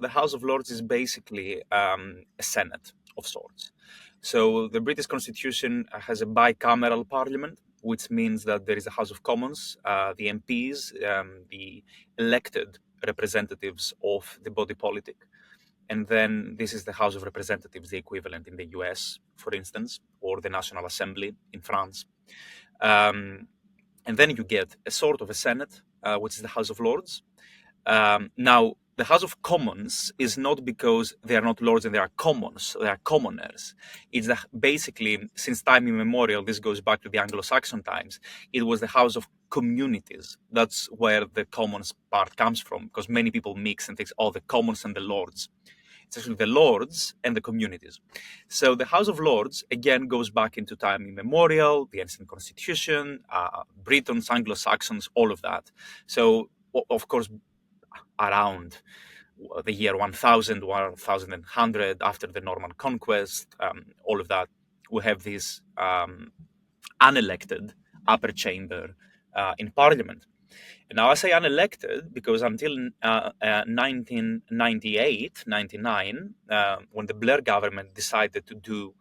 the House of Lords is basically a Senate of sorts. So the British Constitution has a bicameral parliament, which means that there is a House of Commons, the MPs, the elected representatives of the body politic. And then this is the House of Representatives, the equivalent in the US, for instance, or the National Assembly in France. And then you get a sort of a Senate, which is the House of Lords. Now, the House of Commons is not because they are not lords and they are commons, they are commoners. It's that basically, since time immemorial, this goes back to the Anglo-Saxon times, it was the House of Communities. That's where the commons part comes from, because many people mix and think, oh, the commons and the lords. It's actually the lords and the communities. So the House of Lords, again, goes back into time immemorial, the ancient constitution, Britons, Anglo-Saxons, all of that. So, of course, around the year 1000, 1100, after the Norman conquest, all of that, we have this unelected upper chamber in parliament. And now I say unelected because until 1998, 99, when the Blair government decided to do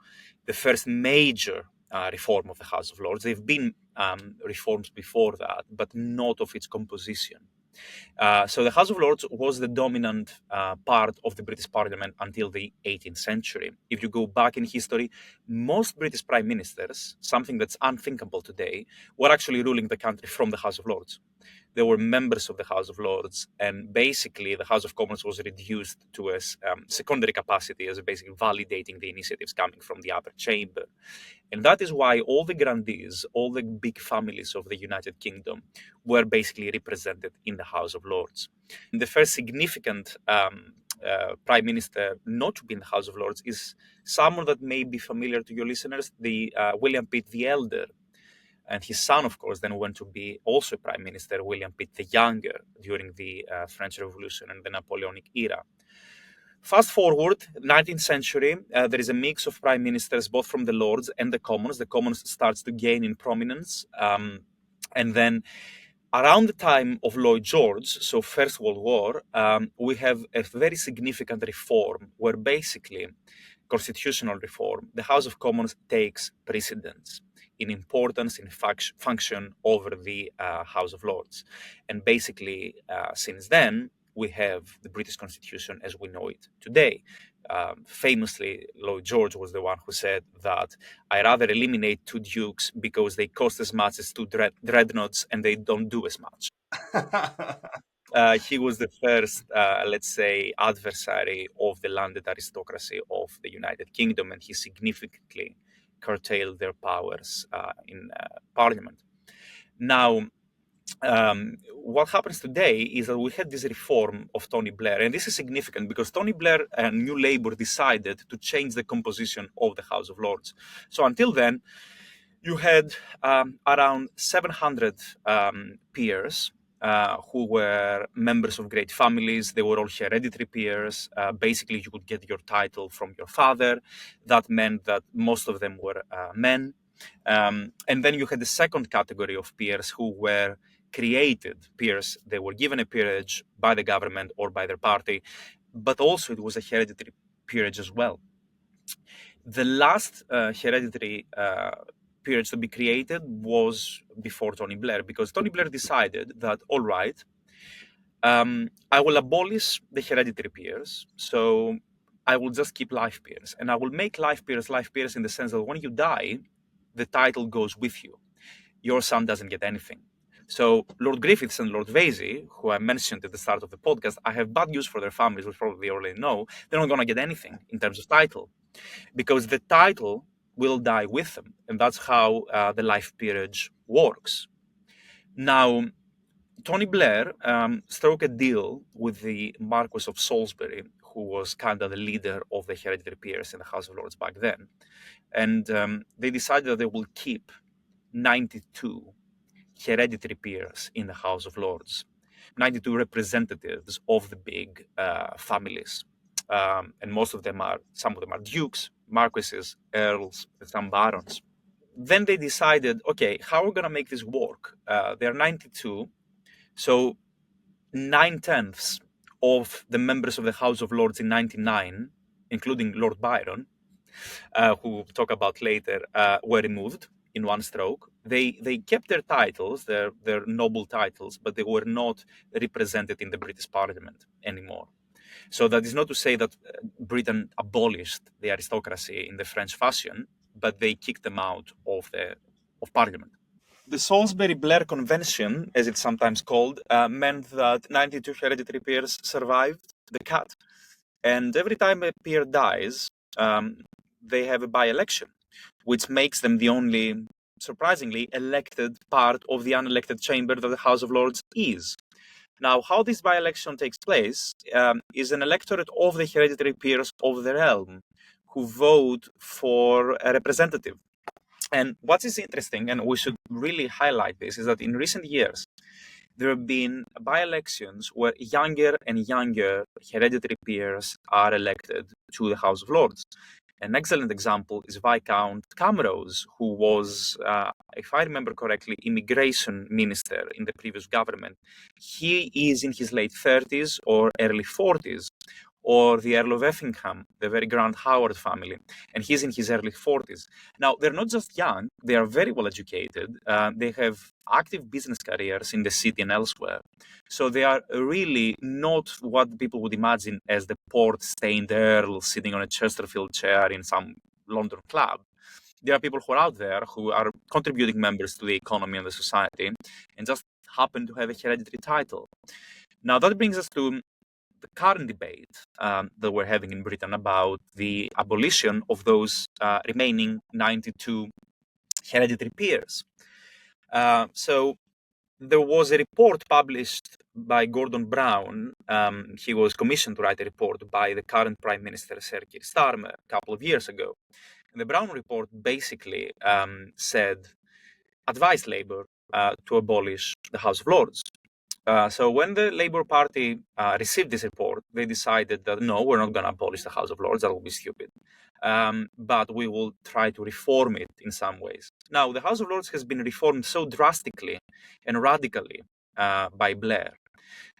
the first major reform of the House of Lords, there have been reforms before that, but not of its composition. So the House of Lords was the dominant part of the British Parliament until the 18th century. If you go back in history, most British prime ministers, something that's unthinkable today, were actually ruling the country from the House of Lords. They were members of the House of Lords, and basically the House of Commons was reduced to a secondary capacity as basically validating the initiatives coming from the upper chamber. And that is why all the grandees, all the big families of the United Kingdom were basically represented in the House of Lords. The first significant prime minister not to be in the House of Lords is someone that may be familiar to your listeners, the William Pitt the Elder. And his son, of course, then went to be also prime minister, William Pitt the Younger, during the French Revolution and the Napoleonic era. Fast forward, 19th century, there is a mix of prime ministers, both from the Lords and the Commons. The Commons starts to gain in prominence. And then around the time of Lloyd George, so First World War, we have a very significant reform where basically, constitutional reform, the House of Commons takes precedence in importance, in function over the House of Lords. And basically, since then, we have the British Constitution as we know it today. Famously, Lloyd George was the one who said that I rather eliminate two dukes because they cost as much as two dreadnoughts and they don't do as much. He was the first, let's say, adversary of the landed aristocracy of the United Kingdom, and he significantly curtailed their powers in Parliament. Now, what happens today is that we had this reform of Tony Blair, and this is significant because Tony Blair and New Labour decided to change the composition of the House of Lords. So until then, you had around 700 peers who were members of great families. They were all hereditary peers. Basically, you could get your title from your father. That meant that most of them were men. And then you had the second category of peers who were created peers. They were given a peerage by the government or by their party, but also it was a hereditary peerage as well. The last hereditary peerage to be created was before Tony Blair, because Tony Blair decided that, all right, I will abolish the hereditary peers, so I will just keep life peers, and I will make life peers in the sense that when you die, the title goes with you. Your son doesn't get anything. So Lord Griffiths and Lord Vesey, who I mentioned at the start of the podcast, I have bad news for their families, which probably already know. They're not going to get anything in terms of title, because the title will die with them. And that's how the life peerage works. Now, Tony Blair struck a deal with the Marquess of Salisbury, who was kind of the leader of the hereditary peers in the House of Lords back then. And they decided that they will keep 92 hereditary peers in the House of Lords, 92 representatives of the big families. And some of them are dukes, marquesses, earls, some barons. Then they decided, okay, how are we going to make this work? There are 92, so 9/10 of the members of the House of Lords in 99, including Lord Byron, who we'll talk about later, were removed in one stroke. They kept their titles, their noble titles, but they were not represented in the British Parliament anymore. So that is not to say that Britain abolished the aristocracy in the French fashion, but they kicked them out of Parliament. The Salisbury-Blair Convention, as it's sometimes called, meant that 92 hereditary peers survived the cut. And every time a peer dies, they have a by-election, which makes them the only, surprisingly, elected part of the unelected chamber that the House of Lords is. Now, how this by-election takes place is an electorate of the hereditary peers of the realm who vote for a representative. And what is interesting, and we should really highlight this, is that in recent years, there have been by-elections where younger and younger hereditary peers are elected to the House of Lords. An excellent example is Viscount Camrose, who was, if I remember correctly, immigration minister in the previous government. He is in his late 30s or early 40s. Or the Earl of Effingham, the very Grand Howard family, and he's in his early 40s. Now, they're not just young, they are very well educated. They have active business careers in the city and elsewhere. So they are really not what people would imagine as the port-stained earl sitting on a Chesterfield chair in some London club. There are people who are out there who are contributing members to the economy and the society and just happen to have a hereditary title. Now, that brings us to the current debate that we're having in Britain about the abolition of those remaining 92 hereditary peers. So there was a report published by Gordon Brown. He was commissioned to write a report by the current Prime Minister, Sir Keir Starmer, a couple of years ago. And the Brown report basically advised Labour to abolish the House of Lords. So when the Labour Party received this report, they decided that no, we're not going to abolish the House of Lords. That will be stupid. But we will try to reform it in some ways. Now, the House of Lords has been reformed so drastically and radically by Blair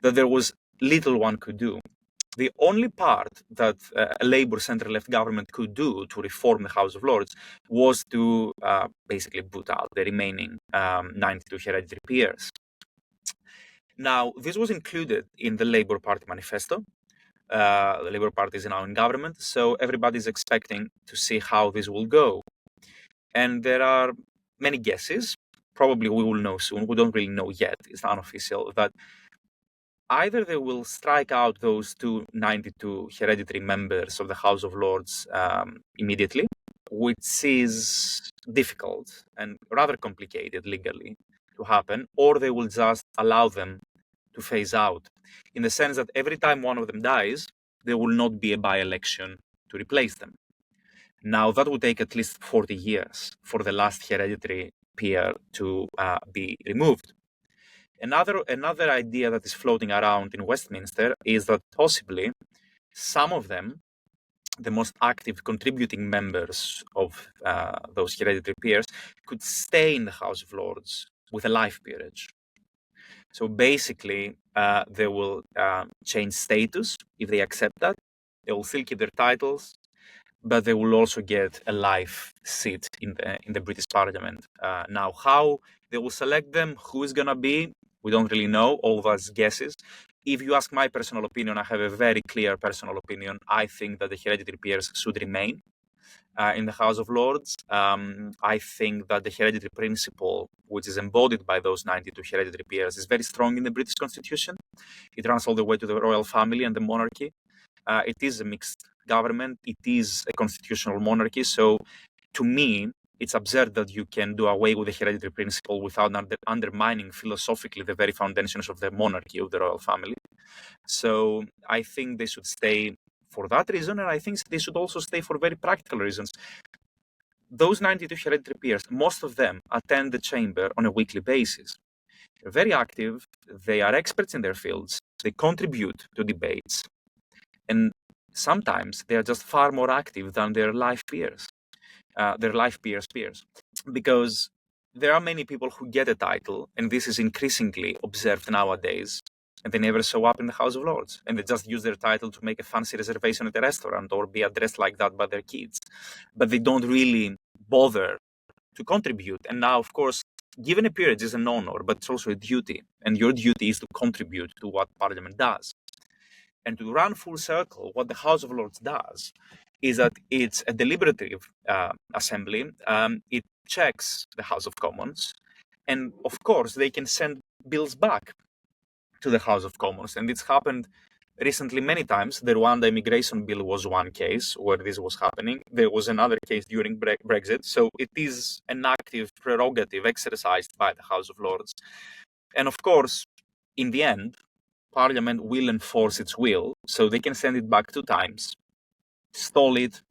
that there was little one could do. The only part that a Labour centre-left government could do to reform the House of Lords was to basically boot out the remaining 92 hereditary peers. Now, this was included in the Labour Party manifesto. The Labour Party is now in government, so everybody's expecting to see how this will go. And there are many guesses. Probably we will know soon. We don't really know yet. It's unofficial that either they will strike out those 92 hereditary members of the House of Lords immediately, which is difficult and rather complicated legally to happen, or they will just allow them to phase out, in the sense that every time one of them dies, there will not be a by-election to replace them. Now, that would take at least 40 years for the last hereditary peer to be removed. Another idea that is floating around in Westminster is that possibly some of them, the most active contributing members of those hereditary peers, could stay in the House of Lords with a life peerage. So basically, they will change status if they accept that. They will still keep their titles, but they will also get a life seat in the British Parliament. Now, how they will select them, who is going to be, we don't really know. All of us guesses. If you ask my personal opinion, I have a very clear personal opinion. I think that the hereditary peers should remain in the House of Lords. I think that the hereditary principle, which is embodied by those 92 hereditary peers, is very strong in the British Constitution. It runs all the way to the royal family and the monarchy. It is a mixed government. It is a constitutional monarchy. So, to me, it's absurd that you can do away with the hereditary principle without undermining philosophically the very foundations of the monarchy, of the royal family. So, I think they should stay for that reason, and I think they should also stay for very practical reasons. Those 92 hereditary peers, most of them attend the chamber on a weekly basis. They're very active, they are experts in their fields, they contribute to debates, and sometimes they are just far more active than their life peers, peers. Because there are many people who get a title, and this is increasingly observed nowadays, and they never show up in the House of Lords, and they just use their title to make a fancy reservation at a restaurant or be addressed like that by their kids. But they don't really bother to contribute. And now, of course, given a peerage is an honor, but it's also a duty, and your duty is to contribute to what Parliament does. And to run full circle, what the House of Lords does is that it's a deliberative assembly. It checks the House of Commons, and of course, they can send bills back to the House of Commons. And it's happened recently many times. The Rwanda immigration bill was one case where this was happening. There was another case during Brexit. So it is an active prerogative exercised by the House of Lords. And of course, in the end, Parliament will enforce its will. So they can send it back 2 times, stall it,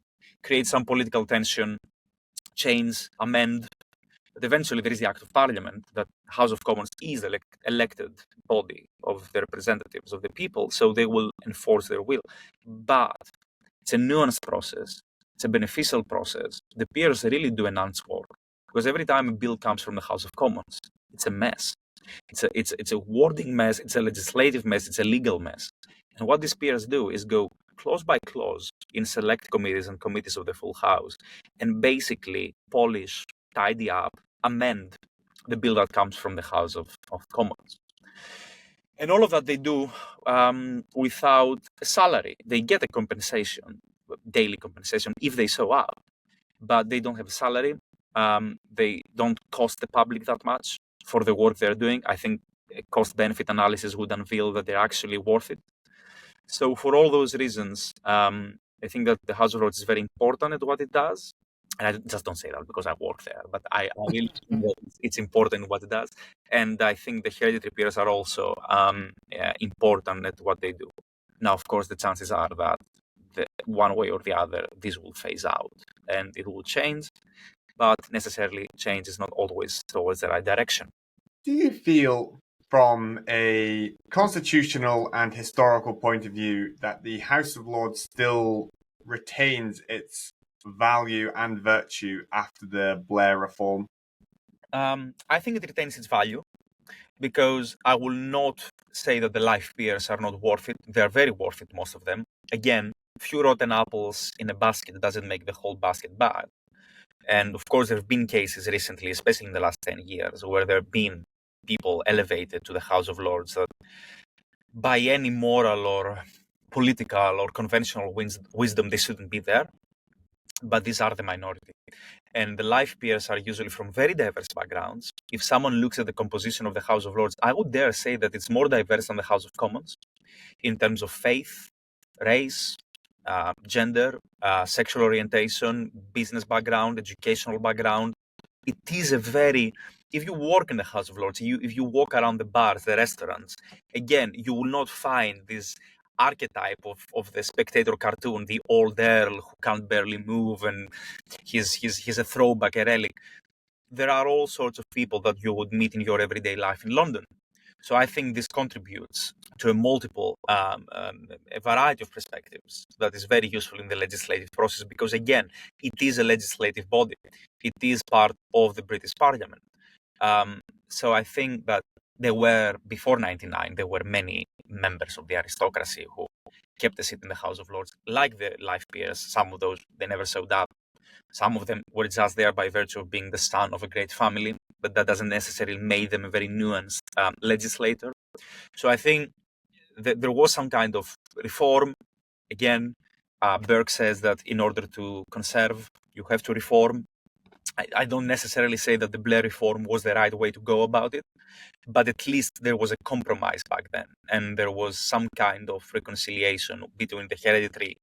create some political tension, change, amend. But eventually there is the Act of Parliament that House of Commons is elected body of the representatives of the people, so they will enforce their will. But it's a nuanced process. It's a beneficial process. The peers really do enhance work, because every time a bill comes from the House of Commons, it's a mess. It's a wording mess, it's a legislative mess, it's a legal mess. And what these peers do is go clause by clause in select committees and committees of the full House and basically polish, tidy up, amend the bill that comes from the House of Commons. And all of that they do without a salary. They get a compensation, daily compensation, if they show up, but they don't have a salary. They don't cost the public that much for the work they're doing. I think a cost-benefit analysis would unveil that they're actually worth it. So for all those reasons, I think that the House of Lords is very important at what it does. And I just don't say that because I work there, but I really think that it's important what it does. And I think the hereditary peers are also important at what they do. Now, of course, the chances are that one way or the other, this will phase out and it will change, but necessarily change is not always towards the right direction. Do you feel, from a constitutional and historical point of view, that the House of Lords still retains its value and virtue after the Blair reform? I think it retains its value, because I will not say that the life peers are not worth it. They're very worth it, most of them. Again, few rotten apples in a basket doesn't make the whole basket bad. And of course, there have been cases recently, especially in the last 10 years, where there have been people elevated to the House of Lords that by any moral or political or conventional wisdom, they shouldn't be there. But these are the minority. And the life peers are usually from very diverse backgrounds. If someone looks at the composition of the House of Lords, I would dare say that it's more diverse than the House of Commons in terms of faith, race, gender, sexual orientation, business background, educational background. It is if you work in the House of Lords, if you walk around the bars, the restaurants, again, you will not find this archetype of the Spectator cartoon, the old earl who can't barely move and he's a throwback, a relic. There are all sorts of people that you would meet in your everyday life in London. So I think this contributes to a variety of perspectives that is very useful in the legislative process, because again, it is a legislative body. It is part of the British Parliament. So I think that before 99, there were many members of the aristocracy who kept a seat in the House of Lords, like the life peers. Some of those, they never showed up. Some of them were just there by virtue of being the son of a great family, but that doesn't necessarily make them a very nuanced legislator. So I think that there was some kind of reform. Again, Burke says that in order to conserve, you have to reform. I don't necessarily say that the Blair reform was the right way to go about it, but at least there was a compromise back then, and there was some kind of reconciliation between the hereditary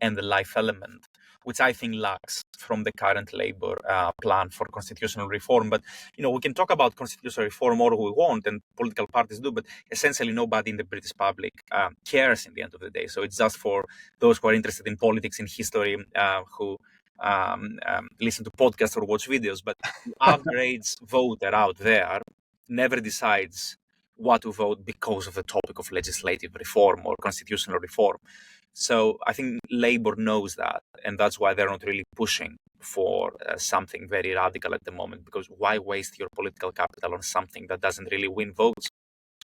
and the life element, which I think lacks from the current Labour plan for constitutional reform. But, we can talk about constitutional reform all we want, and political parties do, but essentially nobody in the British public cares in the end of the day. So it's just for those who are interested in politics, in history, who listen to podcasts or watch videos. But the average voter out there never decides what to vote because of the topic of legislative reform or constitutional reform. So I think Labour knows that, and that's why they're not really pushing for something very radical at the moment, because why waste your political capital on something that doesn't really win votes?